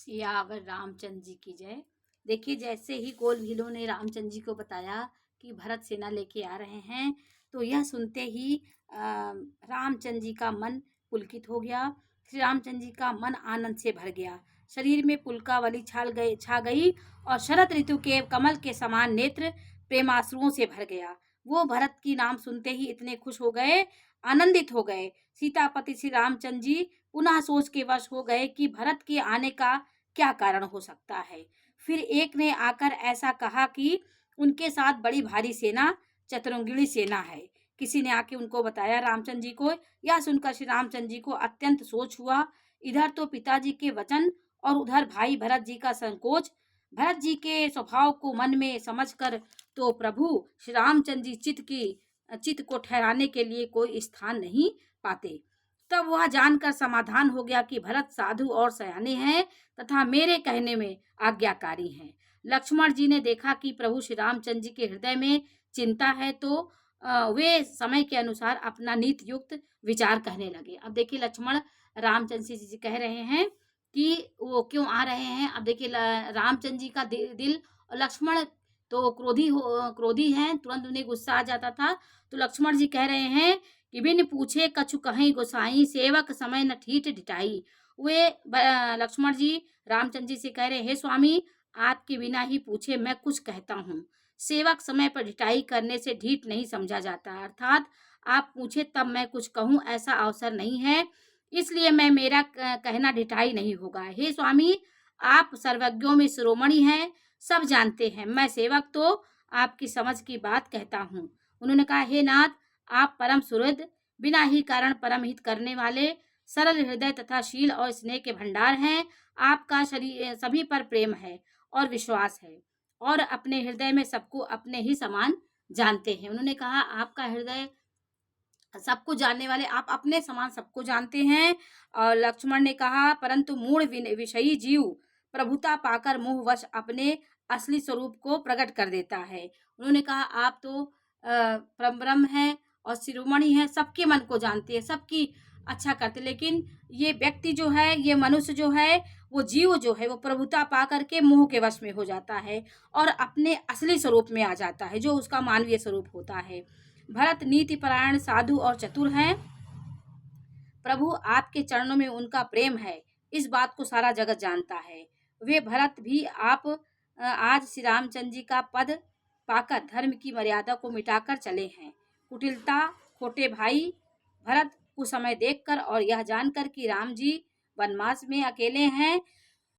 सियावर रामचंद्र जी की जय। देखिए, जैसे ही गोल भीलों ने रामचंद्र जी को बताया कि भरत सेना लेके आ रहे हैं, तो यह सुनते ही रामचंद्र जी का मन पुलकित हो गया। श्री रामचंद्र जी का मन आनंद से भर गया, शरीर में पुलकावली छा गई और शरद ऋतु के कमल के समान नेत्र प्रेमाश्रुओं से भर गया। वो भरत की नाम सुनते ही इतने खुश हो गए, आनंदित हो गए। सीतापति श्री रामचंद्र जी पुनः सोच के वश हो गए कि भरत के आने का क्या कारण हो सकता है। फिर एक ने आकर ऐसा कहा कि उनके साथ बड़ी भारी सेना, चतुरंगिणी सेना है। किसी ने आके उनको बताया रामचंद्र जी को। यह सुनकर श्री रामचंद्र जी को अत्यंत सोच हुआ। इधर तो पिताजी के वचन और उधर भाई भरत जी का संकोच। भरत जी के स्वभाव को मन में समझकर तो प्रभु श्री रामचंद्र जी चित्त को ठहराने के लिए कोई स्थान नहीं पाते। तब वह जानकर समाधान हो गया कि भरत साधु और सयाने हैं तथा मेरे कहने में आज्ञाकारी हैं। लक्ष्मण जी ने देखा कि प्रभु श्री रामचंद्र जी के हृदय में चिंता है, तो वे समय के अनुसार अपना नीति युक्त विचार कहने लगे। अब देखिए, लक्ष्मण रामचंद्र जी कह रहे हैं कि वो क्यों आ रहे हैं। अब देखिए, रामचंद्र जी का दिल और लक्ष्मण तो क्रोधी हैं, तुरंत उन्हें गुस्सा आ जाता था। तो लक्ष्मण जी कह रहे हैं कि बिन पूछे कछु कहीं गोसाई, सेवक समय न ठीठ ढिठाई। वे लक्ष्मण जी रामचंद्र जी से कह रहे हैं, हे स्वामी, आपके बिना ही पूछे मैं कुछ कहता हूँ। सेवक समय पर ढिठाई करने से ढीठ नहीं समझा जाता, अर्थात आप पूछे तब मैं कुछ कहूँ ऐसा अवसर नहीं है, इसलिए मैं मेरा कहना ढिठाई नहीं होगा। हे स्वामी, आप सर्वज्ञों में शिरोमणि हैं, सब जानते हैं। मैं सेवक तो आपकी समझ की बात कहता हूँ। उन्होंने कहा, हे नाथ, आप परम सुहृद, बिना ही कारण परम हित करने वाले, सरल हृदय तथा शील और स्नेह के भंडार हैं। आपका शरीर सभी पर प्रेम है और विश्वास है और अपने हृदय में सबको अपने ही समान जानते हैं। उन्होंने कहा, आपका हृदय सबको जानने वाले, आप अपने समान सबको जानते हैं। और लक्ष्मण ने कहा, परंतु मूढ़ विषयी जीव प्रभुता पाकर मोहवश अपने असली स्वरूप को प्रकट कर देता है। उन्होंने कहा, आप तो परब्रह्म हैं और शिरोमणि हैं, सबके मन को जानते हैं, सबकी अच्छा करते, लेकिन ये व्यक्ति जो है, ये मनुष्य जो है, वो जीव जो है, वो प्रभुता पा करके मोह के वश में हो जाता है और अपने असली स्वरूप में आ जाता है, जो उसका मानवीय स्वरूप होता है। भरत नीति परायण, साधु और चतुर हैं। प्रभु आपके चरणों में उनका प्रेम है, इस बात को सारा जगत जानता है। वे भरत भी आप आज श्री रामचंद्र जी का पद पाकर धर्म की मर्यादा को मिटाकर चले हैं। कुटिलता, खोटे भाई भरत कुछ समय देखकर और यह जानकर कि राम जी वनवास में अकेले हैं,